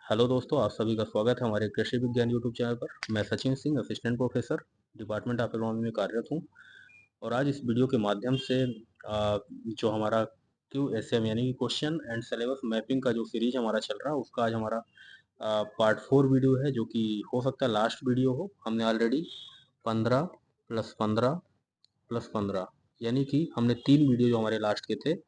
Hello दोस्तों, आप सभी का स्वागत है हमारे कृषि विज्ञान यूट्यूब चैनल पर। मैं Sachin Singh, assistant professor, department of agronomy में कार्यरत हूँ। और आज इस वीडियो के माध्यम से जो हमारा QSM यानी कि क्वेश्चन एंड सिलेबस मैपिंग का जो सीरीज हमारा चल रहा है, उसका आज हमारा पार्ट 4 वीडियो है, जो कि हो सकता है लास्ट वीडियो हो। हमने ऑलरेडी 15 प्लस 15 प्लस 15 यानी कि हमने 3 वीडियो जो हमारे लास्ट के थे,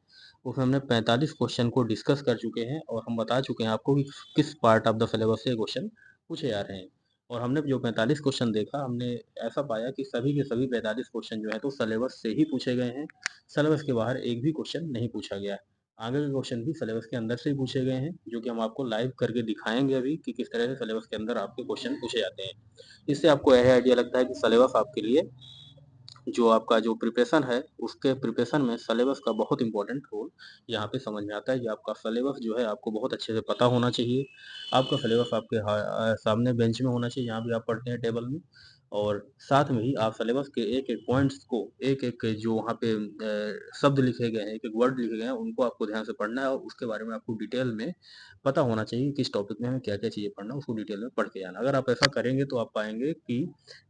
उसमें हमने 45 क्वेश्चन को डिस्कस कर चुके हैं और हम बता चुके हैं आपको कि किस पार्ट ऑफ द सिलेबस से क्वेश्चन पूछे जा रहे हैं। और हमने जो 45 क्वेश्चन देखा, हमने ऐसा पाया कि सभी के सभी 45 क्वेश्चन जो है तो सिलेबस से ही पूछे गए हैं। सिलेबस के बाहर एक भी क्वेश्चन नहीं पूछा गया है। आगे के क्वेश्चन भी सिलेबस के अंदर से ही पूछे गए हैं, जो कि हम आपको लाइव करके दिखाएंगे अभी कि किस तरह से सिलेबस के अंदर आपके क्वेश्चन पूछे जाते हैं। इससे आपको यह आइडिया लगता है कि सिलेबस आपके लिए, जो आपका जो प्रिपरेशन है, उसके प्रिपरेशन में सिलेबस का बहुत इंपॉर्टेंट रोल यहाँ पे समझ में आता है कि आपका सिलेबस जो है आपको बहुत अच्छे से पता होना चाहिए। आपका सिलेबस आपके सामने बेंच में होना चाहिए, जहाँ भी आप पढ़ते हैं टेबल में। और साथ में ही आप सिलेबस के एक एक पॉइंट्स को, एक एक जो वहाँ पे शब्द लिखे गए हैं, एक एक वर्ड लिखे गए हैं, उनको आपको ध्यान से पढ़ना है और उसके बारे में आपको डिटेल में पता होना चाहिए किस टॉपिक में हमें क्या क्या चीज़ें पढ़ना है, उसको डिटेल में पढ़ के आना। अगर आप ऐसा करेंगे तो आप पाएंगे कि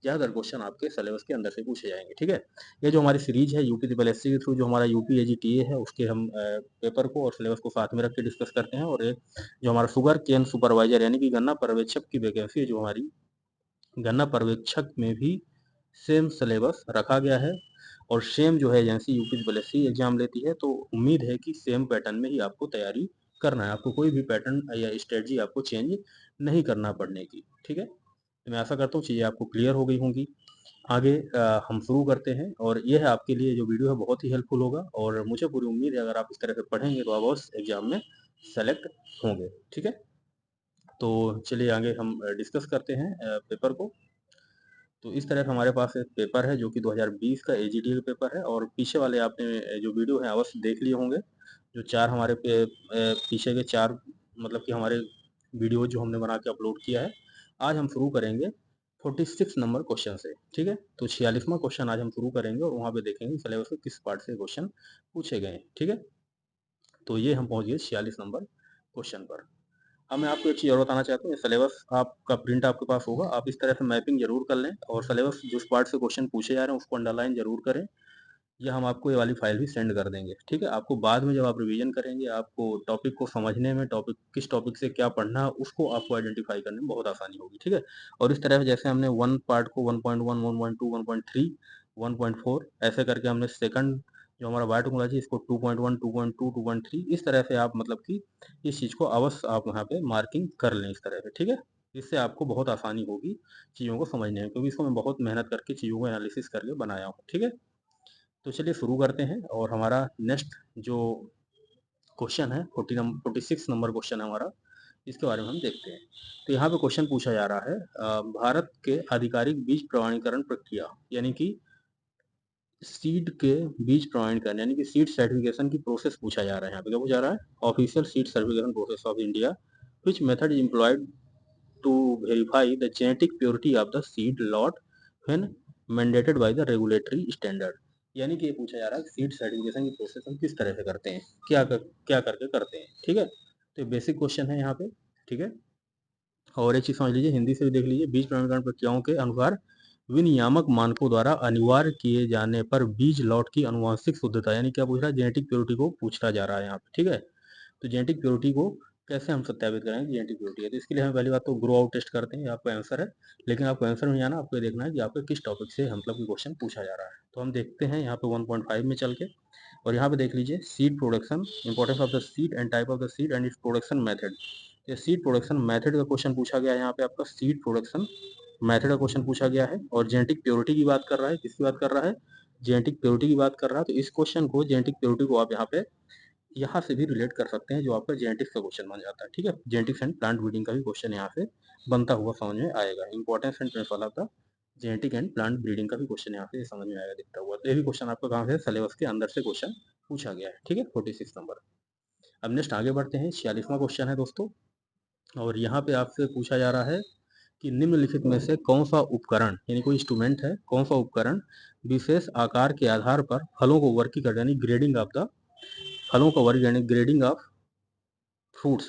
ज़्यादातर क्वेश्चन आपके सिलेबस के अंदर से पूछे जाएंगे। ठीक है, ये जो हमारी सीरीज है यूपी ट्रिपल एस सी के थ्रू, जो हमारा यूपी AGTA है, उसके हम पेपर को और सिलेबस को साथ में रख के डिस्कस करते हैं। और जो हमारा शुगर केन सुपरवाइजर यानी कि गन्ना पर्यवेक्षक की वैकेंसी है, जो हमारी गन्ना पर्यवेक्षक में भी सेम सिलेबस रखा गया है। और सेम जो है agency UP triple S C exam लेती है, तो उम्मीद है कि सेम पैटर्न में ही आपको तैयारी करना है। आपको कोई भी पैटर्न या स्ट्रेटजी आपको चेंज नहीं करना पड़ने की। ठीक है, तो मैं आशा करता हूँ चीज़ें आपको क्लियर हो गई होंगी। आगे हम शुरू करते हैं और ये है आपके लिए जो वीडियो है बहुत ही हेल्पफुल होगा, और मुझे पूरी उम्मीद है अगर आप इस तरह से पढ़ेंगे तो आप उस एग्जाम में सेलेक्ट होंगे। ठीक है, तो चलिए आगे हम डिस्कस करते हैं पेपर को। तो इस तरह से हमारे पास एक पेपर है जो कि 2020 का AGTA का पेपर है, और पीछे वाले आपने जो वीडियो है अवश्य देख लिए होंगे। जो चार हमारे पीछे के चार, मतलब कि हमारे वीडियो जो हमने बना के अपलोड किया है। आज हम शुरू करेंगे 46 नंबर क्वेश्चन से। ठीक है, तो 46वां क्वेश्चन आज हम शुरू करेंगे और वहाँ पे देखेंगे सिलेबस के किस पार्ट से क्वेश्चन पूछे गए हैं। ठीक है, तो ये हम पहुँच गए 46 नंबर क्वेश्चन पर। अब मैं आपको एक चीज़ और बताना चाहता हूँ, ये सिलेबस आपका प्रिंट आपके पास होगा, आप इस तरह से मैपिंग जरूर कर लें और सिलेबस जिस पार्ट से क्वेश्चन पूछे जा रहे हैं उसको अंडरलाइन जरूर करें, या हम आपको ये वाली फाइल भी सेंड कर देंगे। ठीक है, आपको बाद में जब आप रिवीजन करेंगे, आपको टॉपिक को समझने में, टॉपिक किस टॉपिक से क्या पढ़ना है उसको आपको आइडेंटिफाई करने में बहुत आसानी होगी। ठीक है, और इस तरह से जैसे हमने वन पार्ट को 1.1, 1.2, 1.3, 1.4 ऐसे करके हमने सेकंड जो हमारा बायोटेक्नोलॉजी, इसको 2.1, 2.2, 2.3, इस तरह से आप मतलब कि इस चीज़ को अवश्य आप यहाँ पे मार्किंग कर लें इस तरह से। ठीक है, इससे आपको बहुत आसानी होगी चीज़ों को समझने में, क्योंकि इसको मैं बहुत मेहनत करके चीज़ों को एनालिसिस करके बनाया हूँ। ठीक है, तो चलिए शुरू करते हैं और हमारा नेक्स्ट जो क्वेश्चन है 46 नंबर क्वेश्चन है हमारा, इसके बारे में हम देखते हैं। तो यहाँ पे क्वेश्चन पूछा जा रहा है भारत के आधिकारिक बीज प्रमाणीकरण प्रक्रिया, यानी कि सीड के बीज प्रमाणीकरण यानी कि सीड सर्टिफिकेशन की प्रोसेस पूछा जा रहा है। यहाँ पे क्या पूछा जा रहा है? Official seed certification process of India, which method is employed to verify the genetic purity of the seed lot when mandated by the regulatory standard। यानी कि ये पूछा जा रहा है सीड सर्टिफिकेशन की प्रोसेस हम किस तरह से करते हैं, क्या करके करते हैं। ठीक है, तो बेसिक क्वेश्चन है यहाँ पे। ठीक है, और एक चीज समझ लीजिए, हिंदी से भी देख लीजिए। बीज प्रमाणीकरण प्रक्रियाओं के अनुसार विनियामक मानकों द्वारा अनिवार्य किए जाने पर बीज लॉट की अनुवांशिक शुद्धता, यानी क्या पूछ रहा है? जेनेटिक प्योरिटी को पूछा जा रहा है यहाँ पे। ठीक है, तो जेनेटिक प्योरिटी को कैसे हम सत्यापित करेंगे जेनेटिक प्योरिटी है? तो इसके लिए हम पहली बात तो ग्रो आउट टेस्ट करते हैं, ये आपका आंसर है। लेकिन आपको आंसर में जाना, आपको ये देखना है कि आपको किस टॉपिक से मतलब कि क्वेश्चन पूछा जा रहा है। तो हम देखते हैं यहाँ पे 1.5 में चल के, और यहाँ पे देख लीजिए seed production, importance of the seed and type of the seed and its production method. ये सीड प्रोडक्शन मेथड का क्वेश्चन पूछा गया है। यहाँ पे आपका सीड प्रोडक्शन मेथड का क्वेश्चन पूछा गया है, और जेनेटिक प्योरिटी की बात कर रहा है। किसकी बात कर रहा है? जेनेटिक प्योरिटी की बात कर रहा है। तो इस क्वेश्चन को, जेनेटिक प्योरिटी को आप यहाँ से भी रिलेट कर सकते हैं, जो आपका जेनेटिक्स का क्वेश्चन बन जाता है। ठीक है, जेनेटिक्स एंड प्लांट ब्रीडिंग का भी क्वेश्चन यहाँ से बनता हुआ समझ में आएगा। Importance and principle of the genetic and plant breeding का भी क्वेश्चन यहाँ से समझ में आएगा, दिखता हुआ। तो ये भी क्वेश्चन आपका कहाँ से? सिलेबस के अंदर से क्वेश्चन पूछा गया है। ठीक है, 46 नंबर। अब नेक्स्ट आगे बढ़ते हैं, 46वां क्वेश्चन है दोस्तों, और यहाँ पे आपसे पूछा जा रहा है कि निम्नलिखित में से कौन सा उपकरण, यानी कोई इंस्ट्रूमेंट है, कौन सा उपकरण विशेष आकार के आधार पर फलों को वर्गीकरण यानी ग्रेडिंग ऑफ द फलों का वर्ग यानी ग्रेडिंग ऑफ फ्रूट्स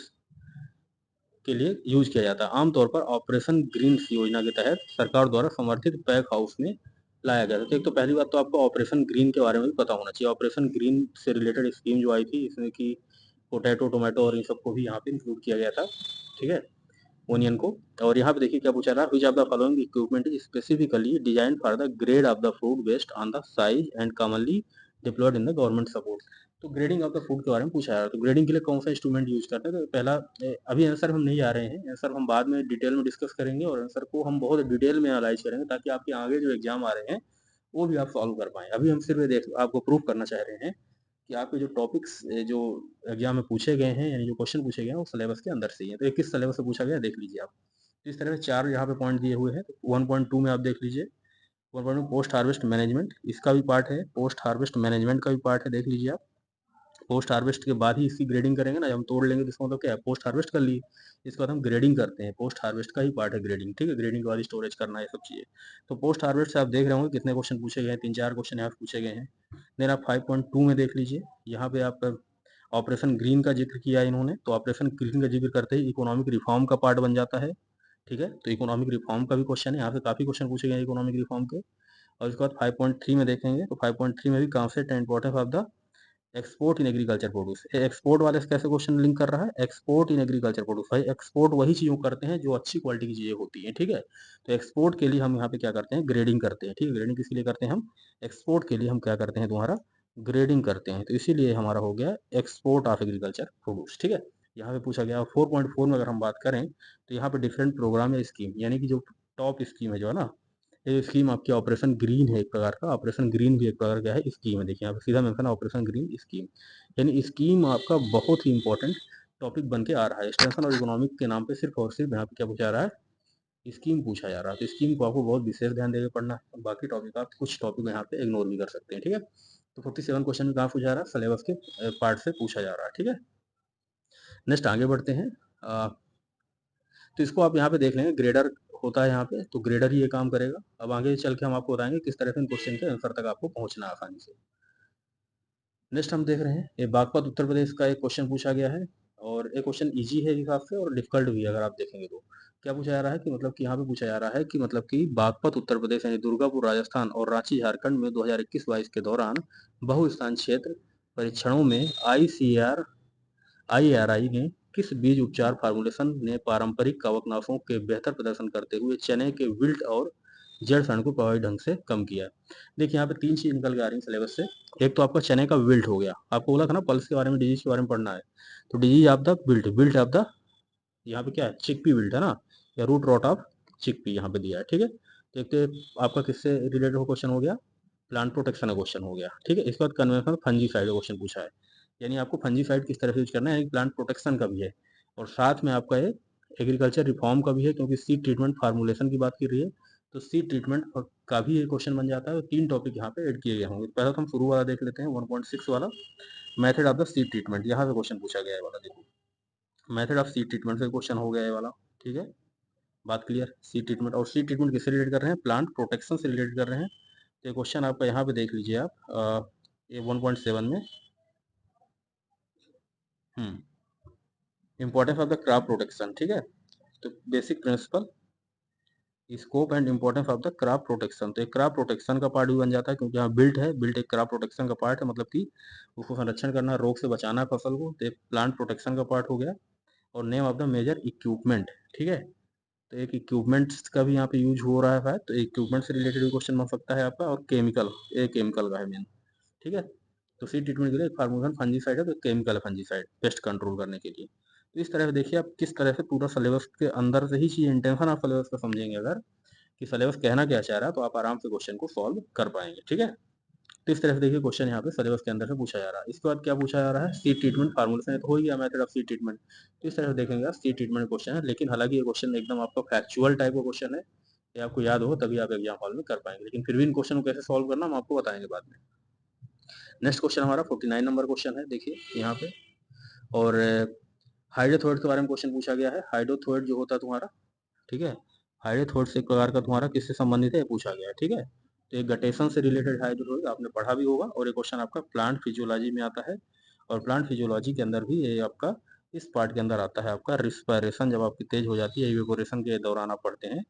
के लिए यूज किया जाता है। आमतौर पर ऑपरेशन ग्रीन्स योजना के तहत सरकार द्वारा समर्थित पैक हाउस में लाया गया था। तो एक तो पहली बात तो आपको ऑपरेशन ग्रीन के बारे में भी पता होना चाहिए। ऑपरेशन ग्रीन से रिलेटेड स्कीम जो आई थी, इसमें कि पोटैटो, टोमेटो और इन सबको भी यहाँ पे इंक्लूड किया गया था, ठीक है, ओनियन को। और यहाँ पे देखिए क्या पूछा रहा है, which of the following equipment is specifically designed for the grade of the food based on the size and commonly deployed in the government support. तो ग्रेडिंग ऑफ द फूड के बारे में पूछा है। तो ग्रेडिंग के लिए कौन सा इंस्ट्रूमेंट यूज करते हैं, तो पहला अभी आंसर हम नहीं जा रहे हैं, आंसर हम बाद में डिटेल में डिस्कस करेंगे और आंसर को हम बहुत डिटेल में एनालाइज करेंगे ताकि आपके आगे जो एग्जाम आ रहे हैं वो भी आप सॉल्व कर पाएं। अभी हम सिर्फ देख आपको प्रूव करना चाह रहे हैं कि आपके जो टॉपिक्स जो एग्जाम में पूछे गए हैं, यानी जो क्वेश्चन पूछे गए हैं वो सिलेबस के अंदर से ही है। तो ये किस सिलेबस से पूछा गया देख लीजिए आप। इस तरह से 4 यहाँ पे पॉइंट दिए हुए हैं। 1.2 में आप देख लीजिए, 1.2 पोस्ट हार्वेस्ट मैनेजमेंट, इसका भी पार्ट है। पोस्ट हार्वेस्ट मैनेजमेंट का भी पार्ट है, देख लीजिए आप। पोस्ट हार्वेस्ट के बाद ही इसकी ग्रेडिंग करेंगे ना, जब हम तोड़ लेंगे तो इसका मतलब क्या है, पोस्ट हार्वेस्ट कर लिए, इसके बाद हम ग्रेडिंग करते हैं। पोस्ट हार्वेस्ट का ही पार्ट है ग्रेडिंग, ठीक है। ग्रेडिंग के बाद स्टोरेज करना, ये सब चीज़ें। तो पोस्ट हार्वेस्ट से आप देख रहे होंगे कितने क्वेश्चन पूछे गए हैं, 3-4 क्वेश्चन यहाँ पूछे गए हैं। देन आप 5.2 में देख लीजिए, यहाँ पे आपका ऑपरेशन ग्रीन का जिक्र किया इन्होंने। तो ऑपरेशन ग्रीन का जिक्र करते ही इकोनॉमिक रिफॉर्म का पार्ट बन जाता है, ठीक है। तो इकोनॉमिक रिफॉर्म का भी क्वेश्चन है, यहाँ से काफ़ी क्वेश्चन पूछे गए हैं इकोनॉमिक रिफॉर्म के। और उसके बाद 5.3 में देखेंगे तो 5.3 में भी concept and importance of the export in agriculture produce. Export वाले से कैसे क्वेश्चन लिंक कर रहा है, एक्सपोर्ट इन एग्रीकल्चर प्रोड्यूस। भाई एक्सपोर्ट वही चीज़ों करते हैं जो अच्छी क्वालिटी की चीज़ें होती हैं, ठीक है। तो एक्सपोर्ट के लिए हम यहाँ पे क्या करते हैं, ग्रेडिंग करते हैं, ठीक है। ग्रेडिंग किसके लिए करते हैं हम, एक्सपोर्ट के लिए हम क्या करते हैं तुम्हारा, ग्रेडिंग करते हैं। तो इसीलिए हमारा हो गया एक्सपोर्ट ऑफ एग्रीकल्चर प्रोड्यूस, ठीक है। यहाँ पे पूछा गया 4.4 में अगर हम बात करें तो यहाँ पे डिफरेंट प्रोग्राम या स्कीम, यानी कि जो टॉप स्कीम है जो है ना, ये स्कीम आपकी ऑपरेशन ग्रीन है एक प्रकार का। ऑपरेशन ग्रीन भी एक प्रकार का है स्कीम है। देखिए यहाँ पे सीधा मेंशन है ऑपरेशन ग्रीन स्कीम, यानी स्कीम आपका बहुत ही इंपॉर्टेंट टॉपिक बन के आ रहा है। एक्सटेंशन और इकोनॉमिक के नाम पे सिर्फ और सिर्फ यहाँ पे क्या पूछा जा रहा है, स्कीम पूछा जा रहा है। तो स्कीम को आपको बहुत विशेष ध्यान देकर पढ़ना है। बाकी टॉपिक आप कुछ टॉपिक यहाँ पे इग्नोर भी कर सकते हैं, ठीक है। तो 47 क्वेश्चन में कहाँ पूछा जा रहा है, सिलेबस के पार्ट से पूछा जा रहा है, ठीक है। नेक्स्ट आगे बढ़ते हैं। तो इसको आप यहाँ पे देख लेंगे, ग्रेडर होता है यहाँ पे, तो ग्रेडर ही ये काम करेगा। अब आगे चल के हम आपको बताएंगे किस तरह से इन क्वेश्चन के आंसर तक आपको पहुंचना है आसानी से। नेक्स्ट हम देख रहे हैं, ये बागपत उत्तर प्रदेश का एक क्वेश्चन पूछा गया है और एक क्वेश्चन इजी है हिसाब से और डिफिकल्ट भी है। अगर आप देखेंगे तो क्या पूछा जा रहा है कि मतलब कि यहाँ पे पूछा जा रहा है कि मतलब कि बागपत उत्तर प्रदेश यानी दुर्गापुर राजस्थान और रांची झारखंड में 2021-22 के दौरान बहुस्थान क्षेत्र परीक्षणों में IARI ने किस बीज उपचार फार्मूलेशन ने पारंपरिक कवकनाशों के बेहतर प्रदर्शन करते हुए चने के विल्ट और जड़ सड़न को प्रभावी ढंग से कम किया। देखिए यहाँ पे 3 चीज निकल के आ रही है सिलेबस से। एक तो आपका चने का विल्ट हो गया, आपको बोला था ना पल्स के बारे में, डिजीज के बारे में पढ़ना है। तो disease of the wilt, wilt of the, यहाँ पे क्या है, चिकपी विल्ट है ना, या रूट रॉट ऑफ चिकपी यहाँ पे दिया है, ठीक है। तो एक तो आपका किससे रिलेटेड क्वेश्चन हो गया, प्लांट प्रोटेक्शन का क्वेश्चन हो गया, ठीक है। इसके बाद कन्वेंशनल फंजीसाइड का क्वेश्चन पूछा है, यानी आपको फंजीसाइड किस तरह से यूज करना है, यानी प्लांट प्रोटेक्शन का भी है और साथ में आपका ये एग्रीकल्चर रिफॉर्म का भी है, क्योंकि सीड ट्रीटमेंट फार्मूलेशन की बात कर रही है तो सीड ट्रीटमेंट का भी ये क्वेश्चन बन जाता है। तो 3 टॉपिक यहाँ पे ऐड किए गए होंगे। पहला तो हम शुरू वाला देख लेते हैं, 1.6 वाला method of the seed treatment. यहाँ से क्वेश्चन पूछा गया है वाला, देखो मेथड ऑफ सीड ट्रीटमेंट से क्वेश्चन हो गया है वाला, ठीक है। बात क्लियर, सीड ट्रीटमेंट, और सीड ट्रीटमेंट किससे रिलेटेड कर रहे हैं, प्लांट प्रोटेक्शन से रिलेटेड कर रहे हैं। तो ये क्वेश्चन आपका यहाँ पे देख लीजिए आप, ये 1.7 में importance of the crop protection, ठीक है। तो basic principle, scope and importance of the crop protection. तो एक क्रॉप प्रोटेक्शन का पार्ट भी बन जाता है, क्योंकि यहाँ बिल्ट है, बिल्ट एक क्रॉप प्रोटेक्शन का पार्ट है, मतलब कि उसको संरक्षण करना, रोग से बचाना फसल को। तो एक प्लांट प्रोटेक्शन का पार्ट हो गया। और name of the major equipment, ठीक है। तो एक इक्विपमेंट्स का भी यहाँ पे यूज हो रहा है शायद, तो इक्विपमेंट से रिलेटेड भी क्वेश्चन बन सकता है आपका। और केमिकल, एक केमिकल का है मेन, ठीक है। तो सीड ट्रीटमेंट के लिए फार्मूलन फंजीसाइड है, तो केमिकल है फंजीसाइड पेस्ट कंट्रोल करने के लिए। तो इस तरह से देखिए आप किस तरह से पूरा सिलेबस के अंदर से ही चीज, इंटेंशन आप सिलेबस का समझेंगे अगर कि सिलेबस कहना क्या चाह रहा है, तो आप आराम से क्वेश्चन को सॉल्व कर पाएंगे, ठीक है। तो इस तरह से देखिए क्वेश्चन यहाँ पे सिलेबस के अंदर से पूछा जा रहा है। इसके बाद क्या पूछा जा रहा है, सीड ट्रीटमेंट फार्मूलेशन, तो हो गया मेथड ऑफ सीड ट्रीटमेंट। तो इस तरह से देखेंगे आप सीड ट्रीटमेंट क्वेश्चन है, लेकिन हालांकि ये क्वेश्चन एकदम आपका फैक्चुअल टाइप का क्वेश्चन है, ये आपको याद हो तभी आप एग्जाम हॉल में कर पाएंगे, लेकिन फिर भी इन क्वेश्चन को कैसे सॉल्व करना हम आपको बताएंगे बाद में। नेक्स्ट क्वेश्चन हमारा 49 नंबर क्वेश्चन है, देखिए यहाँ पे। और हाइड्रोथोइड के बारे में क्वेश्चन पूछा गया है। हाइड्रोथोइड जो होता है तुम्हारा, ठीक है, हाइड्रोथोइड से एक प्रकार का तुम्हारा किससे संबंधित है पूछा गया है, ठीक है। तो एक गटेशन से रिलेटेड हाइड्रोथोइड आपने पढ़ा भी होगा, और एक क्वेश्चन आपका प्लांट फिजियोलॉजी में आता है, और प्लांट फिजियोलॉजी के अंदर भी ये आपका इस पार्ट के अंदर आता है आपका रिस्पायरेशन। जब आपकी तेज हो जाती है, इवेपोरेशन के दौरान आप पढ़ते हैं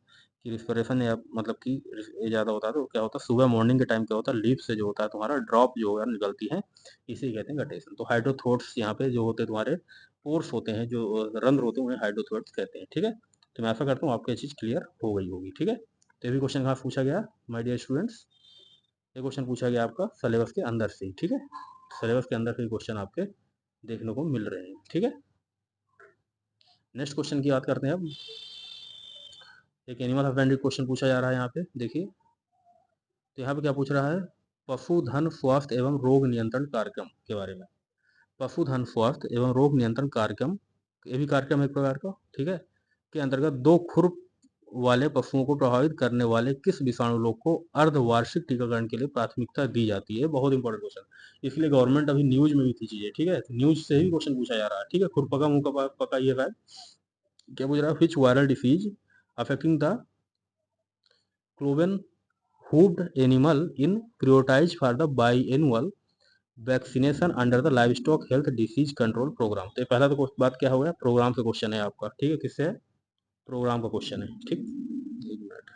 कि रिस्पायरेशन या मतलब कि ये ज़्यादा होता है तो क्या होता है, सुबह मॉर्निंग के टाइम क्या होता है, लीफ से जो होता है तुम्हारा ड्रॉप जो है निकलती है, इसे कहते हैं गटेशन। तो हाइड्रोथोट्स यहाँ पे जो होते हैं तुम्हारे पोर्स होते हैं, जो रंध्र होते हैं, उन्हें हाइड्रोथोट्स कहते हैं। ठीक है, तो मैं आशा करता हूँ आपको ये चीज़ क्लियर हो गई होगी। ठीक है, तो ये भी क्वेश्चन कहाँ पूछा गया माय डियर स्टूडेंट्स, ये क्वेश्चन पूछा गया आपका सिलेबस के अंदर से ही। ठीक है, सिलेबस के अंदर से क्वेश्चन आपके देखने को मिल रहे हैं। ठीक है, नेक्स्ट क्वेश्चन की बात करते हैं अब। एक एनिमल हस्बेंड्री क्वेश्चन पूछा जा रहा है यहाँ पे, देखिए। तो यहाँ पे क्या पूछ रहा है, पशुधन स्वास्थ्य एवं रोग नियंत्रण कार्यक्रम के बारे में। पशुधन स्वास्थ्य एवं रोग नियंत्रण कार्यक्रम, ये भी कार्यक्रम एक प्रकार का, ठीक है, के अंतर्गत दो खुर वाले पशुओं को प्रभावित करने वाले किस विषाणु रोग को अर्धवार्षिक टीकाकरण के लिए प्राथमिकता दी जाती है। बहुत इंपॉर्टेंट क्वेश्चन, इसलिए गवर्नमेंट अभी न्यूज में भी थी चीजें। ठीक है, न्यूज से ही क्वेश्चन पूछा जा रहा है। ठीक है, खुरपका मुंह का पका ये है, क्या पूछ रहा है, which viral disease affecting the cloven hoofed animal in prioritized for the biannual vaccination under the livestock health disease control programme. तो पहला तो बात क्या हो गया, प्रोग्राम से क्वेश्चन है आपका। ठीक है, किससे है, प्रोग्राम का क्वेश्चन है। ठीक, एक मिनट,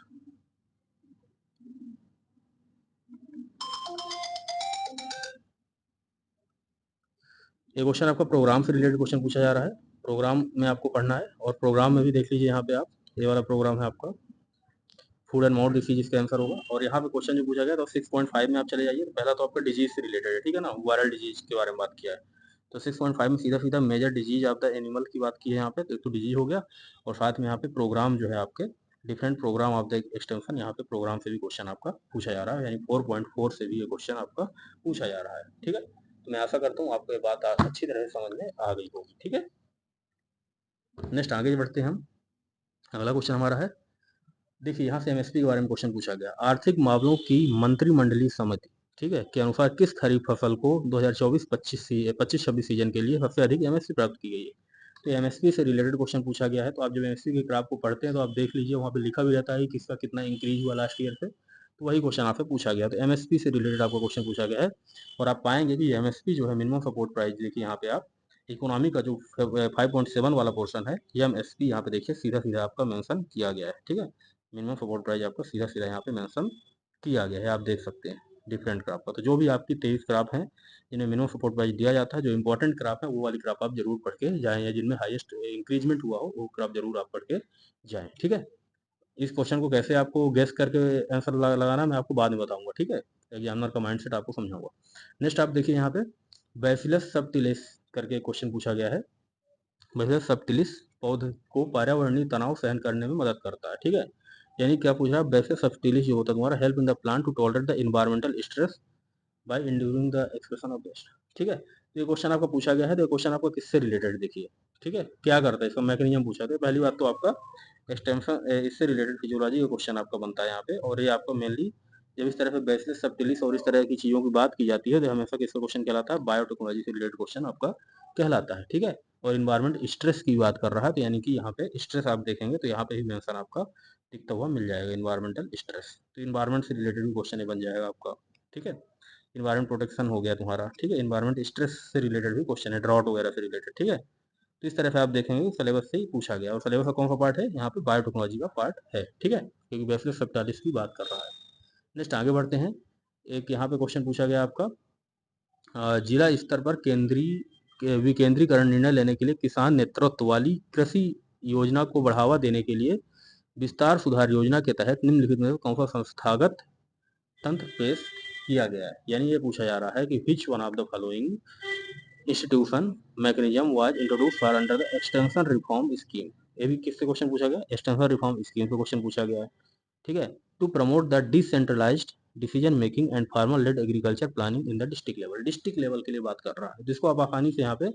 ये क्वेश्चन आपका प्रोग्राम से रिलेटेड क्वेश्चन पूछा जा रहा है। प्रोग्राम में आपको पढ़ना है, और प्रोग्राम में भी देख लीजिए यहाँ पे आप, ये वाला प्रोग्राम है आपका फूड एंड माउथ डिसीज, इसका आंसर होगा। और यहाँ पे क्वेश्चन जो पूछा गया तो 6.5 में आप चले जाइए। तो पहला तो आपका डिजीज से रिलेटेड है, ठीक है ना, वायरल डिजीज के बारे में बात किया है। तो 6.5 में सीधा सीधा major disease of the animal की बात की है यहाँ पे, तो एक तो डिजीज हो गया, और साथ में यहाँ पे प्रोग्राम जो है आपके different programme of the extension, यहाँ पे प्रोग्राम से भी क्वेश्चन आपका पूछा जा रहा है, यानी 4.4 से भी ये क्वेश्चन आपका पूछा जा रहा है। ठीक है, तो मैं आशा करता हूँ आपको ये बात अच्छी तरह से समझ में आ गई होगी। ठीक है, नेक्स्ट आगे बढ़ते हैं हम। अगला क्वेश्चन हमारा है, देखिए यहाँ से एमएसपी के बारे में क्वेश्चन पूछा गया। आर्थिक मामलों की मंत्रिमंडलीय समिति, ठीक है, के अनुसार किस खरीफ फसल को 2024-25 सीजन के लिए सबसे अधिक एमएसपी प्राप्त की गई है। तो एमएसपी से रिलेटेड क्वेश्चन पूछा गया है। तो आप जब एमएसपी के ग्राफ को पढ़ते हैं तो आप देख लीजिए, वहाँ पे लिखा भी रहता है किसका कितना इंक्रीज हुआ लास्ट ईयर से। तो वही क्वेश्चन आपसे पूछा गया, तो एमएसपी से रिलेटेड आपको क्वेश्चन पूछा गया है। और आप पाएंगे कि एमएसपी जो है, मिनिमम सपोर्ट प्राइस, देखिए यहाँ पे आप इकोनॉमी का जो 5.7 वाला पोर्शन है, एमएसपी यहाँ पे देखिए सीधा सीधा आपका मेंशन किया गया है। ठीक है, मिनिमम सपोर्ट प्राइस आपको सीधा सीधा यहाँ पे मेंशन किया गया है, आप देख सकते हैं डिफरेंट क्राफ का। तो जो भी आपकी 23 क्राफ हैं जिन्हें मिनिमम सपोर्ट प्राइस दिया जाता है, जो इंपॉर्टेंट क्राफ है वो वाली क्राफ आप जरूर पढ़ के जाएं, या जिनमें हाईएस्ट इंक्रीजमेंट हुआ हो वो क्राफ जरूर आप पढ़ के जाएं। ठीक है, इस क्वेश्चन को कैसे आपको गेस करके आंसर लगाना मैं आपको बाद में बताऊंगा। ठीक है, एग्जामिनर का माइंडसेट आपको समझाऊंगा। नेक्स्ट आप देखिए यहाँ पे बैसिलस सबटिलिस करके क्वेश्चन पूछा गया है। बैसिलस सबटिलिस पौधे को पर्यावरणीय तनाव सहन करने में मदद करता है। ठीक है, यानी क्या पूछ रहा है, बैसिलस सबटिलिस जो होता है तुम्हारा, help in the plant to tolerate the environmental stress by enduring the expression of best. ठीक है, तो ये क्वेश्चन आपका पूछा गया है। तो ये क्वेश्चन आपका किससे रिलेटेड देखिए, ठीक है, क्या करता है, इसका मैकेनिज्म पूछा। तो पहली बात तो आपका एक्सटेंशन, इससे रिलेटेड फिजियोलॉजी का क्वेश्चन आपका बनता है यहाँ पे। और ये आपका मेनली जब इस तरह से बैसिलस सबटिलिस और इस तरह की चीज़ों की बात की जाती है, तो हमेशा किसका क्वेश्चन कहलाता है, बायोटेक्नोलॉजी से रिलेटेड क्वेश्चन आपका कहलाता है। ठीक है, और इन्वायरमेंट स्ट्रेस की बात कर रहा है, तो यानी कि यहाँ पे स्ट्रेस आप देखेंगे तो यहाँ पे ही मेंशन आपका दिखता हुआ मिल जाएगा, इन्वायरमेंटल स्ट्रेस। तो इन्वायरमेंट से रिलेटेड भी क्वेश्चन ये बन जाएगा आपका। ठीक है, इन्वायरमेंट प्रोटेक्शन हो गया तुम्हारा। ठीक है, इन्वायरमेंट स्ट्रेस से रिलेटेड भी क्वेश्चन है, ड्रॉट वगैरह से रिलेटेड। ठीक है, तो इस तरह से आप देखेंगे सिलेबस से ही पूछा गया। और सिलेबस का कौन सा पार्ट है, यहाँ पे बायोटेक्नोलॉजी का पार्ट है। ठीक है, क्योंकि बैचलर सबटालिस की बात कर रहा है। नेक्स्ट आगे बढ़ते हैं। एक यहाँ पे क्वेश्चन पूछा गया आपका, जिला स्तर पर विकेंद्रीकरण निर्णय लेने के लिए किसान नेतृत्व वाली कृषि योजना को बढ़ावा देने के लिए विस्तार सुधार योजना के तहत निम्नलिखित में कौन सा संस्थागत तंत्र पेश किया गया है। यानी ये पूछा जा रहा है कि which one of the following institution mechanism was introduce for under the extension reform scheme. ये भी किससे क्वेश्चन पूछा गया, एक्सटेंशन रिफॉर्म स्कीम से क्वेश्चन पूछा गया है। ठीक है, to promote the decentralised decision making and farmer led agriculture planning in the district level. District level के लिए बात कर रहा है, जिसको आप आसानी से यहाँ पे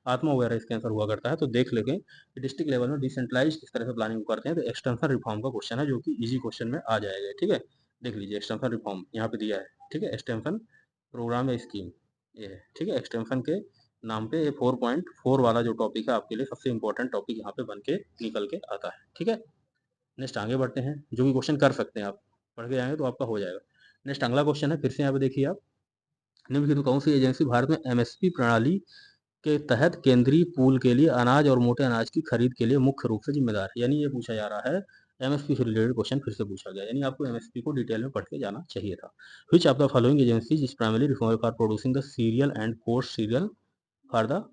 आत्मा वगैरह इसके आंसर हुआ करता है, तो देख लेंगे कि डिस्ट्रिक्ट लेवल में डिसेंट्रलाइज किस तरह से प्लानिंग करते हैं। तो एक्सटेंशन रिफॉर्म का क्वेश्चन है, जो कि इजी क्वेश्चन में आ जाएगा। ठीक है, देख लीजिए एक्सटेंशन रिफॉर्म यहाँ पे दिया है। ठीक है, एक्सटेंशन प्रोग्राम या स्कीम ये है। ठीक है, एक्सटेंशन के नाम पे ये 4.4 वाला जो टॉपिक है आपके लिए सबसे इंपॉर्टेंट टॉपिक यहाँ पे बन के निकल के आता है। ठीक है, नेक्स्ट आगे बढ़ते हैं। जो भी क्वेश्चन कर सकते हैं आप पढ़ के जाएंगे तो आपका हो जाएगा। नेक्स्ट अगला क्वेश्चन है, फिर से यहाँ पे देखिए आप, निम्नलिखित कौन सी एजेंसी भारत में एमएसपी प्रणाली के तहत केंद्रीय पूल के लिए अनाज और मोटे अनाज की खरीद के लिए मुख्य रूप से जिम्मेदार है। यानी ये पूछा जा रहा है, एमएसपी से रिलेटेड क्वेश्चन फिर से पूछा गया, यानी आपको एमएसपी को डिटेल में पढ़ के जाना चाहिए था। विच of the following agencies is primary responsible for producing the serial and post serial for the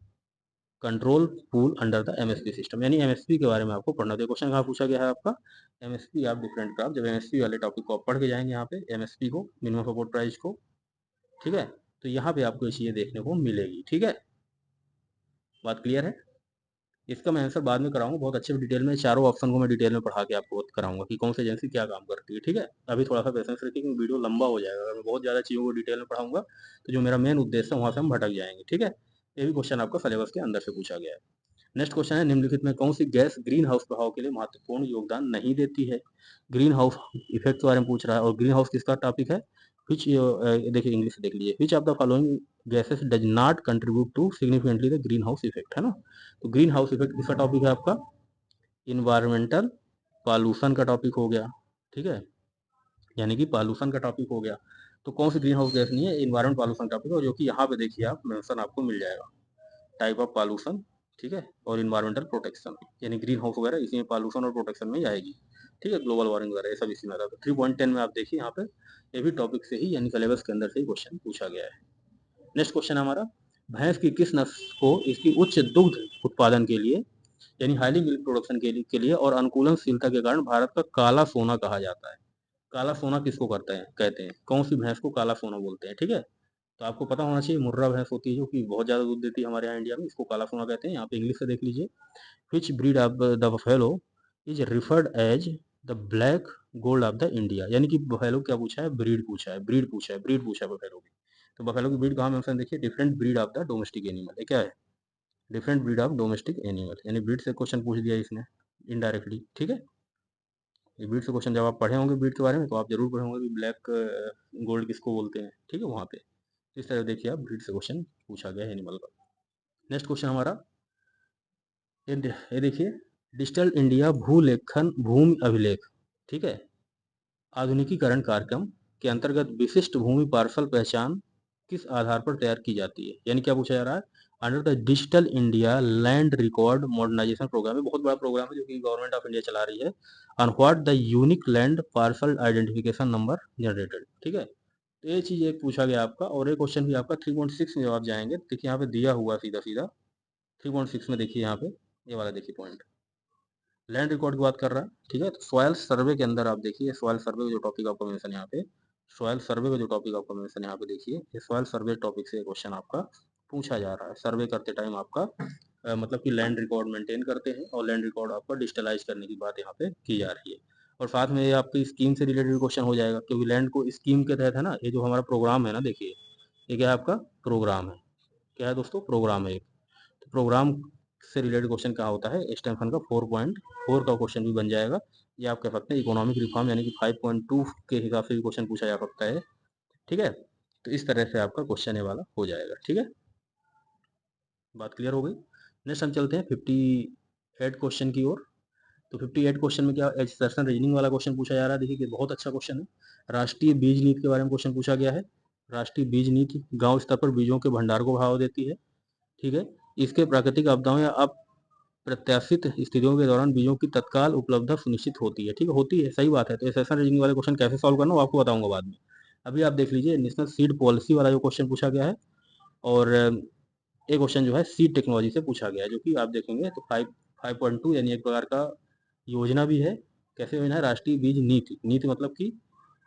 control pool under the MSP system. यानी एमएसपी के बारे में आपको पढ़ना। तो क्वेश्चन कहाँ पूछा गया है आपका, एमएसपी ऑफ डिफरेंट क्रॉप। जब एमएसपी वाले टॉपिक को आप पढ़ के जाएंगे यहाँ पे, एमएसपी को, मिनिमम सपोर्ट प्राइस को, ठीक है, तो यहाँ पे आपको ये चीजें देखने को मिलेगी। ठीक है, बात क्लियर है। इसका मैं आंसर बाद में कराऊंगा बहुत अच्छे डिटेल में, चारों ऑप्शन को मैं डिटेल में पढ़ा के आपको कराऊंगा कि कौन सी एजेंसी क्या काम करती है। ठीक है, अभी थोड़ा सा पेशेंस रखिए क्योंकि वीडियो लंबा हो जाएगा। अगर मैं बहुत ज़्यादा चीज़ों को डिटेल में पढ़ाऊंगा तो जो मेरा मेन उद्देश्य है वहाँ से हम भटक जाएंगे। ठीक है, ये भी क्वेश्चन आपका सिलेबस के अंदर से पूछा गया है। नेक्स्ट क्वेश्चन है, निम्नलिखित में कौन सी गैस ग्रीन हाउस प्रभाव के लिए महत्वपूर्ण योगदान नहीं देती है। ग्रीन हाउस इफेक्ट के बारे में पूछ रहा है, और ग्रीन हाउस किसका टॉपिक है, विच, देखिए इंग्लिश से देख लीजिए, which of the following gases does not contribute to significantly the green house effect, है ना। तो ग्रीन हाउस इफेक्ट किसका टॉपिक है आपका, इन्वायरमेंटल पॉल्यूशन का टॉपिक हो गया। ठीक है, यानी कि पॉल्यूशन का टॉपिक हो गया। तो कौन सी ग्रीन हाउस गैस नहीं है, इन्वायरमेंट पॉल्यूशन टॉपिक है, जो कि यहाँ पे देखिए आप मेंशन आपको मिल जाएगा, टाइप ऑफ पॉल्यूशन, ठीक है, और इन्वायरमेंटल प्रोटेक्शन, यानी ग्रीन हाउस वगैरह इसी में पॉल्यूशन और प्रोटेक्शन में ही आएगी। ठीक है, ग्लोबल वार्मिंग वगैरह ये सब इसी में आता है। तो 3.10 में आप देखिए यहाँ पे, ये भी टॉपिक से ही यानी सिलेबस के अंदर से ही क्वेश्चन पूछा गया है। नेक्स्ट क्वेश्चन हमारा, भैंस की किस नस्ल को इसकी उच्च दुग्ध उत्पादन के लिए यानी हाईली मिल्क प्रोडक्शन के लिए और अनुकूलनशीलता के कारण भारत का काला सोना कहा जाता है। काला सोना किसको करते हैं, कहते हैं, कौन सी भैंस को काला सोना बोलते हैं। ठीक है, तो आपको पता होना चाहिए, मुर्रा भैंस होती है जो कि बहुत ज़्यादा दूध देती है हमारे यहाँ इंडिया में, इसको काला सोना कहते हैं। यहाँ पे इंग्लिश से देख लीजिए, which breed of the buffalo is referred as the black gold of the India. यानी कि बफेलो क्या पूछा है, ब्रीड पूछा है, ब्रीड पूछा है बफेलो की। तो बफेलो की ब्रीड कहाँ मेंशन, देखिए, different breed of the domestic animal, ये क्या है, different breed of domestic animal, यानी ब्रीड से क्वेश्चन पूछ दिया इसने इनडायरेक्टली। ठीक है, ये ब्रीड से क्वेश्चन जब आप पढ़े होंगे ब्रीड के बारे में तो आप जरूर पढ़े होंगे कि ब्लैक गोल्ड किसको बोलते हैं। ठीक है, वहाँ पे इस तरह देखिए आप ब्रीड से क्वेश्चन पूछा गया है एनिमल का। नेक्स्ट क्वेश्चन हमारा, ये देखिए, डिजिटल इंडिया भूलेखन भूमि अभिलेख, ठीक है, आधुनिकीकरण कार्यक्रम के अंतर्गत विशिष्ट भूमि पार्सल पहचान किस आधार पर तैयार की जाती है। यानी क्या पूछा जा रहा है, under the digital India land record modernisation programme है, बहुत बड़ा प्रोग्राम है जो कि गवर्नमेंट ऑफ इंडिया चला रही है। On what the unique land parcel identification number generated. ठीक है, तो ये चीज एक पूछा गया आपका, और एक क्वेश्चन भी आपका 3.6 में जब आप जाएंगे देखिए यहाँ पे दिया हुआ सीधा सीधा 3.6 में, देखिए यहाँ पे ये वाला देखिए पॉइंट, लैंड रिकॉर्ड की बात कर रहा है। ठीक है, तो सॉयल सर्वे के अंदर आप देखिए, सॉयल सर्वे का जो टॉपिक आपको मेंशन यहाँ पे, सॉयल सर्वे का जो टॉपिक आपको मेंशन यहाँ पे देखिए, ये सॉयल सर्वे टॉपिक से क्वेश्चन आपका पूछा जा रहा है। सर्वे करते टाइम आपका मतलब कि लैंड रिकॉर्ड मेंटेन करते हैं, और लैंड रिकॉर्ड आपका डिजिटलाइज करने की बात यहाँ पे की जा रही है। और साथ में ये आपकी स्कीम से रिलेटेड क्वेश्चन हो जाएगा, क्योंकि लैंड को स्कीम के तहत है ना, ये जो हमारा प्रोग्राम है ना, देखिए ये क्या है आपका प्रोग्राम है, क्या है दोस्तों, प्रोग्राम है एक। तो प्रोग्राम से रिलेटेड क्वेश्चन क्या होता है, एक्सटेंशन का 4.4 का क्वेश्चन भी बन जाएगा। ये आप कह सकते हैं इकोनॉमिक रिफॉर्म यानी कि 5.2 के हिसाब से भी क्वेश्चन पूछा जा सकता है। ठीक है, तो इस तरह से आपका क्वेश्चन ये वाला हो जाएगा। ठीक है, बात क्लियर हो गई। नेक्स्ट हम चलते हैं 58 क्वेश्चन की ओर। तो 58 क्वेश्चन में क्या एक्सप्रेशन रीजनिंग वाला क्वेश्चन पूछा जा रहा है। देखिए कि बहुत अच्छा क्वेश्चन है, राष्ट्रीय बीज नीति के बारे में क्वेश्चन पूछा गया है। राष्ट्रीय बीज नीति गांव स्तर पर बीजों के भंडार को बढ़ावा देती है। ठीक है, इसके प्राकृतिक आपदाओं या अप्रत्याशित स्थितियों के दौरान बीजों की तत्काल उपलब्धता सुनिश्चित होती है। ठीक है, होती है, सही बात है। तो एक्सप्रेशन रीजनिंग वाले क्वेश्चन कैसे सॉल्व करना वो आपको बताऊंगा बाद में। अभी आप देख लीजिए नेशनल सीड पॉलिसी वाला जो क्वेश्चन पूछा गया है, और एक क्वेश्चन जो है सीड टेक्नोलॉजी से पूछा गया है, जो कि आप देखेंगे तो 5.2 यानी एक प्रकार का योजना भी है। कैसे योजना है, राष्ट्रीय बीज नीति, नीति मतलब कि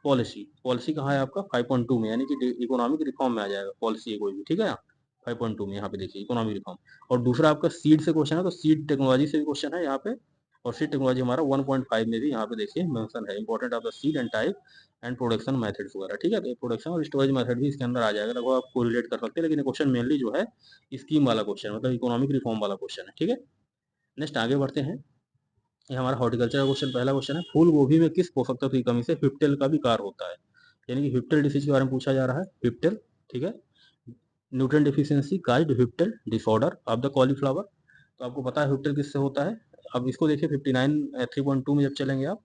पॉलिसी, पॉलिसी कहाँ है आपका 5.2 में, यानी कि इकोनॉमिक रिफॉर्म में आ जाएगा पॉलिसी है कोई भी। ठीक है, 5.2 में यहाँ पे देखिए इकोनॉमिक रिफॉर्म। और दूसरा आपका सीड से क्वेश्चन है, तो सीड टेक्नोलॉजी से भी क्वेश्चन है यहाँ पे, और सीड टेक्नोलॉजी हमारा 1.5 में भी यहाँ पे देखिए मेंशन है, important of the seed and type and production methods वगैरह। ठीक है, तो प्रोडक्शन और स्टोरेज मेथड भी इसके अंदर आ जाएगा, लगभग आप कोरिलेट कर सकते हैं। लेकिन क्वेश्चन मेनली जो है स्कीम वाला क्वेश्चन, मतलब इकोनॉमिक रिफॉर्म वाला क्वेश्चन है। ठीक है, नेक्स्ट आगे बढ़ते हैं। ये हमारा हॉर्टिकल्चर का क्वेश्चन, पहला क्वेश्चन है, फूल गोभी में किस पोषक तत्व की कमी से फिप्टेल का विकार होता है। यानी कि फिप्टेल डिसीज के बारे में पूछा जा रहा है, फिप्टेल। ठीक है, nutrient deficiency caused whiptail disorder of the cauliflower. तो आपको पता है फिप्टेल किससे होता है। अब इसको देखिए 59 3.2 में जब चलेंगे आप,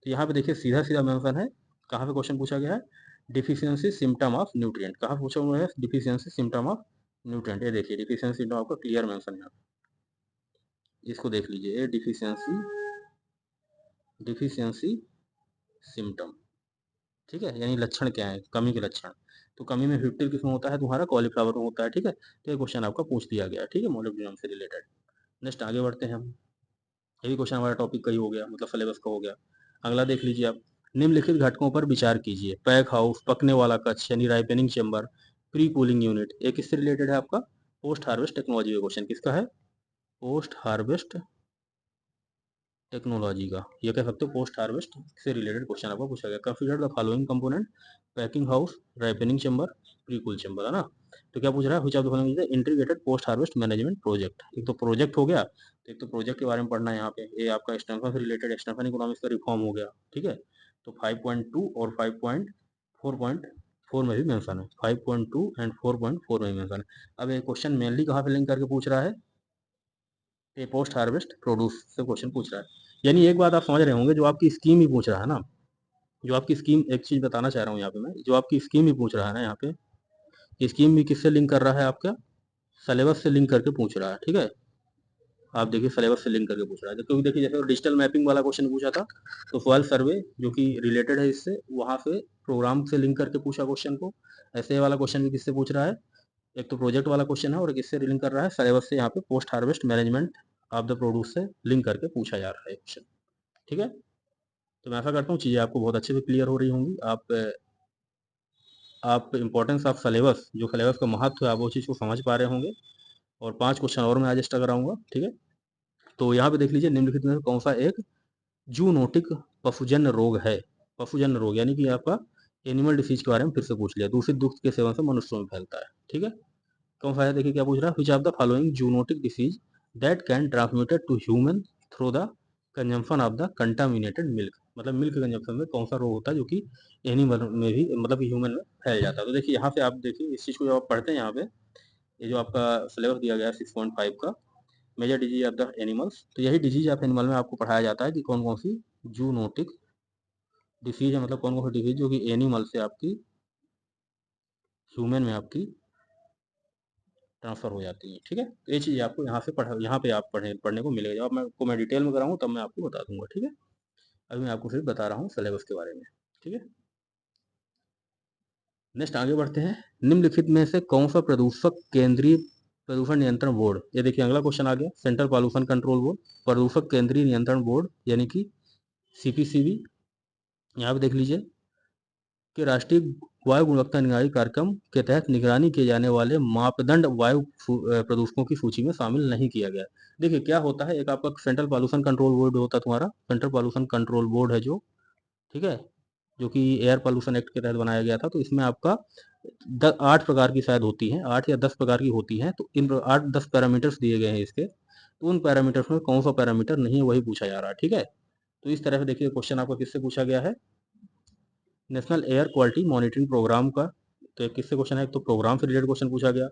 तो यहाँ पे देखिए सीधा सीधा मेंशन है, कहाँ पे क्वेश्चन पूछा गया है, डिफिशियंसी सिम्टम ऑफ न्यूट्रिएंट, कहाँ पूछा हुआ है डिफिशियंसी सिम्टम ऑफ न्यूट्रेंट, ये देखिए डिफिशियंसी सिम्टम आपका क्लियर मेंशन है, इसको देख लीजिए, ये डिफिशियंसी सिम्टम, ठीक है, यानी लक्षण क्या है, कमी के लक्षण। तो कमी में 50 किसमें होता है तुम्हारा, कॉलीफ्लावर में होता है, ठीक है। तो ये क्वेश्चन आपका पूछ दिया गया, ठीक है, मोलिब्डेनम से रिलेटेड। नेक्स्ट आगे बढ़ते हैं हम, ये भी क्वेश्चन हमारा टॉपिक का ही हो गया, मतलब सिलेबस का हो गया। अगला देख लीजिए आप, निम्नलिखित घटकों पर विचार कीजिए, पैक हाउस, पकने वाला कक्ष यानी ripening chamber, pre cooling unit, ये किससे रिलेटेड है आपका, पोस्ट हार्वेस्ट टेक्नोलॉजी का क्वेश्चन किसका है, पोस्ट हार्वेस्ट टेक्नोलॉजी का, ये कह सकते हो पोस्ट हार्वेस्ट से रिलेटेड क्वेश्चन आपको पूछा गया। Consider the following component, packing house, ripening chamber, pre cool chamber, है ना। तो क्या पूछ रहा है, which of the following is the integrated post harvest management project. एक तो प्रोजेक्ट हो गया, तो एक तो प्रोजेक्ट के बारे में पढ़ना है यहाँ पे, ये आपका एक्सटेंशन से रिलेटेड, एक्सटेंशन इकोनॉमिक्स का रिफॉर्म हो गया, ठीक है। तो 5.2 और 5.4 में भी मेंशन है, 5.2 एंड 4.4 में भी मेंशन है। अब ये क्वेश्चन मेनली कहाँ पे लिंक करके पूछ रहा है, ये पोस्ट हार्वेस्ट प्रोड्यूस से क्वेश्चन पूछ रहा है। यानी एक बात आप समझ रहे होंगे, जो आपकी स्कीम ही पूछ रहा है ना, जो आपकी स्कीम, एक चीज बताना चाह रहा हूँ यहाँ पे मैं, जो आपकी स्कीम ही पूछ रहा है ना यहाँ पे, स्कीम भी किससे लिंक कर रहा है, आपका सिलेबस से लिंक करके पूछ रहा है, ठीक है। आप देखिए सिलेबस से लिंक करके पूछ रहा है, क्योंकि देखिए जैसे डिजिटल मैपिंग वाला क्वेश्चन पूछा था, तो सॉइल सर्वे जो कि रिलेटेड है इससे, वहां से प्रोग्राम से लिंक करके पूछा क्वेश्चन को। ऐसे वाला क्वेश्चन भी किससे पूछ रहा है, एक तो प्रोजेक्ट वाला क्वेश्चन है, और किससे लिंक कर रहा है, सिलेबस से, यहाँ पे post harvest management of the produce से लिंक करके पूछा जा रहा है क्वेश्चन, ठीक है। तो मैं आशा करता हूँ चीज़ें आपको बहुत अच्छे से क्लियर हो रही होंगी, आप इंपॉर्टेंस ऑफ सिलेबस, जो सिलेबस का महत्व है, आप वो चीज़ को समझ पा रहे होंगे। और 5 क्वेश्चन और मैं आज एक्स्ट्रा कराऊंगा, ठीक है। तो यहाँ पे देख लीजिए, निम्नलिखित में से कौन सा एक जूनोटिक पशुजन्य रोग है। पशुजन्य रोग यानी कि आपका एनिमल डिसीज के बारे में फिर से पूछ लिया, दूषित दुग्ध के सेवन से मनुष्यों में फैलता है, ठीक है। कौन सा है, देखिए क्या पूछ रहा है, which of the following zoonotic disease that can transmitted to human through the consumption of the contaminated milk, मतलब मिल्क कंजम्पशन में कौन सा रोग होता है जो कि एनिमल में भी, मतलब ह्यूमन में फैल जाता है। तो देखिए यहाँ पे आप देखिए इस चीज़ को जब आप पढ़ते हैं, यहाँ पे ये जो आपका सिलेबस दिया गया है 6.5 का, major disease of the animals, तो यही डिजीज ऑफ एनिमल में आपको पढ़ाया जाता है कि कौन कौन सी जूनोटिक डिसीज है, मतलब कौन कौन सी डिसीज जो कि एनिमल से आपकी ह्यूमन में आपकी ट्रांसफर हो जाती है, ठीक है। तो ये चीज़ आपको यहाँ से यहाँ पे आप पढ़ने को मिलेगा, जब मैं डिटेल में कराऊँ तब मैं आपको बता दूंगा, ठीक है। अभी मैं आपको सिर्फ बता रहा हूँ सिलेबस के बारे में, ठीक है। नेक्स्ट आगे बढ़ते हैं, निम्नलिखित में से कौन सा प्रदूषक केंद्रीय प्रदूषण नियंत्रण बोर्ड, ये देखिए अगला क्वेश्चन आ गया, सेंट्रल पॉल्यूशन कंट्रोल बोर्ड, प्रदूषक केंद्रीय नियंत्रण बोर्ड यानी कि सीपीसीबी, यहाँ पे देख लीजिए कि राष्ट्रीय वायु गुणवत्ता निगरानी कार्यक्रम के तहत निगरानी किए जाने वाले मापदंड वायु प्रदूषकों की सूची में शामिल नहीं किया गया। देखिए क्या होता है, एक आपका सेंट्रल पॉल्यूशन कंट्रोल बोर्ड होता है तुम्हारा, सेंट्रल पॉल्यूशन कंट्रोल बोर्ड है जो, ठीक है, जो कि एयर पॉल्यूशन एक्ट के तहत बनाया गया था। तो इसमें आपका 8 प्रकार की शायद होती हैं, 8 या 10 प्रकार की होती हैं। तो इन 8-10 पैरामीटर्स दिए गए हैं इसके, तो उन पैरामीटर्स में कौन सा पैरामीटर नहीं है वही पूछा जा रहा है, ठीक है। तो इस तरह से देखिए क्वेश्चन आपका किससे पूछा गया है, national air quality monitoring programme का। तो एक किससे क्वेश्चन है, एक तो प्रोग्राम से रिलेटेड क्वेश्चन पूछा गया,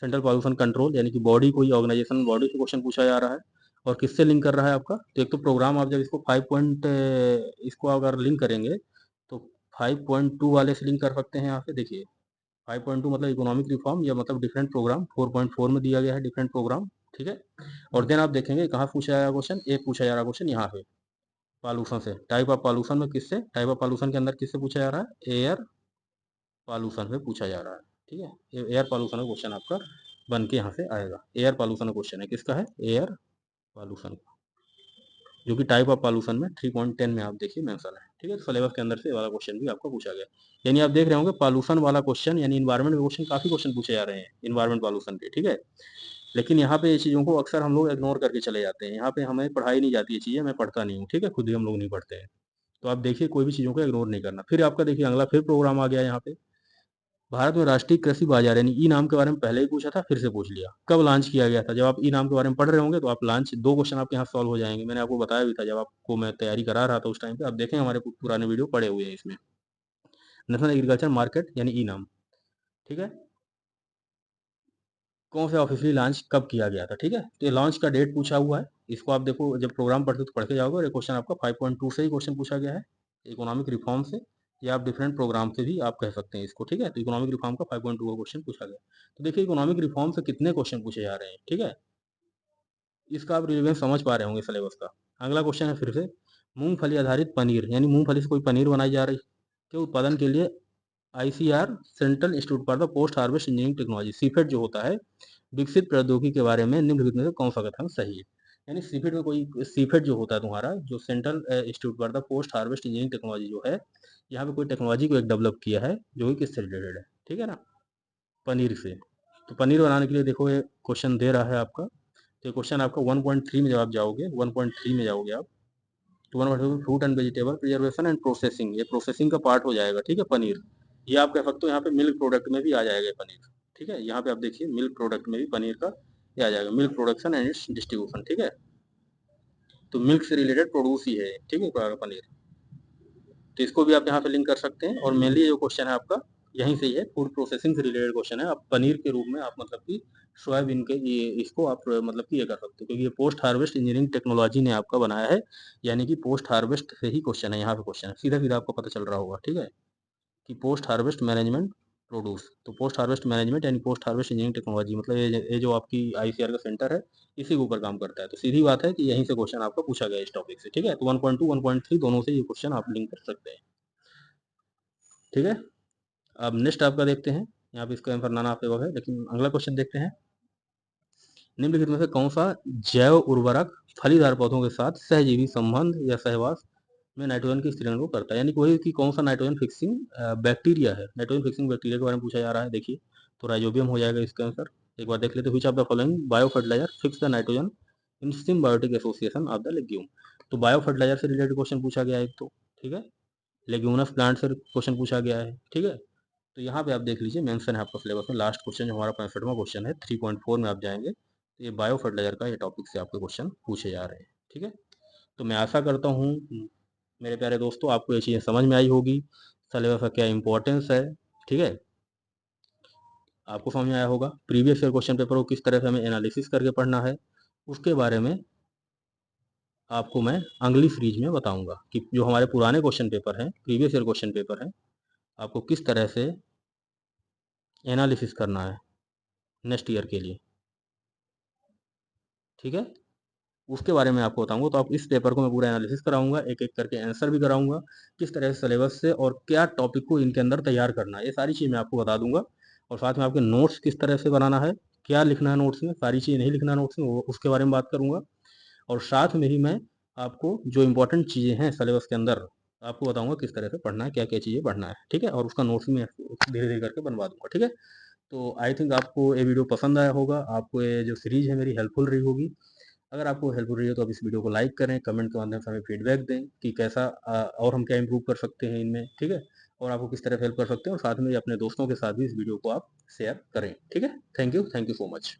सेंट्रल पॉल्यूशन कंट्रोल यानी कि बॉडी, कोई ऑर्गेनाइजेशन बॉडी से क्वेश्चन पूछा जा रहा है। और किससे लिंक कर रहा है आपका, तो एक तो प्रोग्राम, आप जब इसको 5 पॉइंट इसको अगर लिंक करेंगे तो 5.2 वाले से लिंक कर सकते हैं। यहाँ पे देखिए 5.2 मतलब इकोनॉमिक रिफॉर्म, या मतलब डिफरेंट प्रोग्राम, 4.4 में दिया गया है डिफरेंट प्रोग्राम, ठीक है। और देन आप देखेंगे कहाँ पूछा जाएगा क्वेश्चन, एक पूछा जा रहा है क्वेश्चन यहाँ पे पॉल्यूशन से, टाइप ऑफ पॉल्यूशन में किससे, टाइप ऑफ पॉल्यूशन के अंदर किससे पूछा जा रहा है, एयर पॉल्यूशन से पूछा जा रहा है, ठीक है। एयर पॉल्यूशन का क्वेश्चन आपका बन के यहाँ से आएगा, एयर पॉल्यूशन का क्वेश्चन है, किसका है, एयर पॉल्यूशन, जो कि टाइप ऑफ पॉल्यूशन में 3.10 में आप देखिए मेंशन है, ठीक है। तो सिलेबस के अंदर से वाला क्वेश्चन भी आपको पूछा गया, यानी आप देख रहे होंगे पॉल्यूशन वाला क्वेश्चन, यानी इन्वायरमेंट के क्वेश्चन, काफी क्वेश्चन पूछे जा रहे हैं इन्वायरमेंट पॉल्यूशन के, ठीक है। लेकिन यहाँ पे ये चीज़ों को अक्सर हम लोग इग्नोर करके चले जाते हैं, यहाँ पे हमें पढ़ाई नहीं जाती है चीज़ें, मैं पढ़ता नहीं हूँ, ठीक है, खुद ही हम लोग नहीं पढ़ते हैं। तो आप देखिए कोई भी चीज़ों को इग्नोर नहीं करना। फिर आपका देखिए अगला फिर प्रोग्राम आ गया यहाँ पे, भारत में राष्ट्रीय कृषि बाजार यानी ई नाम के बारे में पहले ही पूछा था, फिर से पूछ लिया, कब लॉन्च किया गया था। जब आप ई नाम के बारे में पढ़ रहे होंगे तो आप लॉन्च, 2 क्वेश्चन आपके यहाँ सॉल्व हो जाएंगे, मैंने आपको बताया भी था जब आपको मैं तैयारी करा रहा था उस टाइम पे, आप देखें हमारे पुराने वीडियो पड़े हुए हैं इसमें। नेशनल एग्रीकल्चर मार्केट यानी ई नाम, ठीक है, कौन से ऑफिशियली लॉन्च कब किया गया था, ठीक है। तो ये लॉन्च का डेट पूछा हुआ है, इसको आप देखो जब प्रोग्राम पढ़ते तो पढ़ के जाओगे, और ये क्वेश्चन आपका 5.2 से ही क्वेश्चन पूछा गया है, इकोनॉमिक रिफॉर्म से, या आप डिफरेंट प्रोग्राम से भी आप कह सकते हैं इसको, ठीक है। तो इकोनॉमिक रिफॉर्म का 5.2 का क्वेश्चन पूछा गया। तो देखिए इकोनॉमिक रिफॉर्म से कितने क्वेश्चन पूछे जा रहे हैं, ठीक है। इसका आप रिलेवेंस समझ पा रहे होंगे सिलेबस का। अगला क्वेश्चन है फिर से, मूंगफली आधारित पनीर, यानी मूंगफली से कोई पनीर बनाई जा रही के उत्पादन के लिए ICAR central institute for the post harvest engineering technology CIPHET जो होता है, विकसित प्रौद्योगिकी के बारे में निम्नलिखित में से कौन सा कथन सही है। यानी सीफेड में कोई सीफेड जो होता है तुम्हारा, जो central institute for the post harvest engineering technology जो है, यहाँ पे कोई टेक्नोलॉजी को एक डेवलप किया है जो कि किससे रिलेटेड है, ठीक है ना, पनीर से। तो पनीर बनाने के लिए देखो ये क्वेश्चन दे रहा है आपका। तो ये क्वेश्चन आपका 1.3 में जब आप जाओगे, 1.3 में जाओगे आप, तो 1.3 fruit and vegetable preservation and processing, ये प्रोसेसिंग का पार्ट हो जाएगा, ठीक है, पनीर। ये आप कह सकते हो यहाँ पे मिल्क प्रोडक्ट में भी आ जाएगा ये पनीर, ठीक है। यहाँ पे आप देखिए मिल्क प्रोडक्ट में भी पनीर का ये आ जाएगा, milk production and it's distribution, ठीक है। तो मिल्क से रिलेटेड प्रोड्यूस ही है, ठीक है, पनीर। तो इसको भी आप यहाँ पे लिंक कर सकते हैं। और मेनली जो क्वेश्चन है आपका यहीं से ही है, फूड प्रोसेसिंग से रिलेटेड क्वेश्चन है। आप पनीर के रूप में आप मतलब कि सोयाबीन के ये इसको आप मतलब कि ये कर सकते हो, क्योंकि ये पोस्ट हार्वेस्ट इंजीनियरिंग टेक्नोलॉजी ने आपका बनाया है, यानी कि पोस्ट हार्वेस्ट से ही क्वेश्चन है, यहाँ पे क्वेश्चन है, सीधा सीधा आपको पता चल रहा होगा, ठीक है, कि पोस्ट हार्वेस्ट मैनेजमेंट प्रोड्यूस। तो पोस्ट हार्वेस्ट मैनेजमेंट यानी पोस्ट हार्वेस्ट इंजीनियरिंग टेक्नोलॉजी, मतलब ये जो आपकी आईसीआर का सेंटर है इसी के ऊपर काम करता है। तो सीधी बात है कि यहीं से क्वेश्चन आपका पूछा गया इस टॉपिक से, ठीक है। तो 1.2 1.3 दोनों से ये क्वेश्चन आप लिंक कर सकते हैं, ठीक है। अब नेक्स्ट आपका देखते हैं, यहाँ पे इसका आंसर नाना आपके है, लेकिन अगला क्वेश्चन देखते हैं। निम्नलिखित में से कौन सा जैव उर्वरक फलीदार पौधों के साथ सहजीवी संबंध या सहवास में नाइट्रोजन की स्त्रीकरण को करता है, यानी कोई कि कौन सा नाइट्रोजन फिक्सिंग बैक्टीरिया है, नाइट्रोजन फिक्सिंग बैक्टीरिया के बारे में पूछा जा रहा है। देखिए तो राइजोबियम हो जाएगा इसका आंसर। एक बार देख लेते हैं, which of the following bio fertiliser fix the nitrogen in symbiotic association of the legume. तो बायो फर्टिलाइजर से रिलेटेड क्वेश्चन पूछा गया है एक तो, ठीक है। लेग्यूमिनस प्लांट से क्वेश्चन पूछा गया है, ठीक है। तो यहाँ पे आप देख लीजिए मेंशन है आपका सिलेबस में, लास्ट क्वेश्चन जो हमारा 65वां क्वेश्चन है 3.4 में आप जाएंगे तो ये बायो फर्टिलाइजर का ये टॉपिक से आपके क्वेश्चन पूछे जा रहे हैं, ठीक है। तो मैं आशा करता हूँ मेरे प्यारे दोस्तों आपको ये चीज़ें समझ में आई होगी, सिलेबस का क्या इंपॉर्टेंस है, ठीक है, आपको समझ में आया होगा। प्रीवियस ईयर क्वेश्चन पेपर को किस तरह से हमें एनालिसिस करके पढ़ना है उसके बारे में आपको मैं अगली सीरीज में बताऊंगा, कि जो हमारे पुराने क्वेश्चन पेपर हैं, प्रीवियस ईयर क्वेश्चन पेपर हैं, आपको किस तरह से एनालिसिस करना है नेक्स्ट ईयर के लिए, ठीक है। उसके बारे में आपको बताऊंगा। तो आप इस पेपर को मैं पूरा एनालिसिस कराऊंगा, एक एक करके आंसर भी कराऊंगा, किस तरह से सिलेबस से और क्या टॉपिक को इनके अंदर तैयार करना है, ये सारी चीज़ मैं आपको बता दूंगा। और साथ में आपके नोट्स किस तरह से बनाना है, क्या लिखना है नोट्स में, सारी चीज़ नहीं लिखना नोट्स में, वो उसके बारे में बात करूंगा। और साथ में ही मैं आपको जो इम्पोर्टेंट चीज़ें हैं सिलेबस के अंदर आपको बताऊंगा किस तरह से पढ़ना है, क्या क्या चीज़ें पढ़ना है, ठीक है। और उसका नोट्स भी मैं धीरे धीरे करके बनवा दूंगा, ठीक है। तो आई थिंक आपको ये वीडियो पसंद आया होगा, आपको ये जो सीरीज है मेरी हेल्पफुल रही होगी। अगर आपको हेल्पफुल रही है तो आप इस वीडियो को लाइक करें, कमेंट के माध्यम से हमें फीडबैक दें कि कैसा और हम क्या इम्प्रूव कर सकते हैं इनमें, ठीक है। और आपको किस तरह से हेल्प कर सकते हैं, और साथ में अपने दोस्तों के साथ भी इस वीडियो को आप शेयर करें, ठीक है। Thank you so much.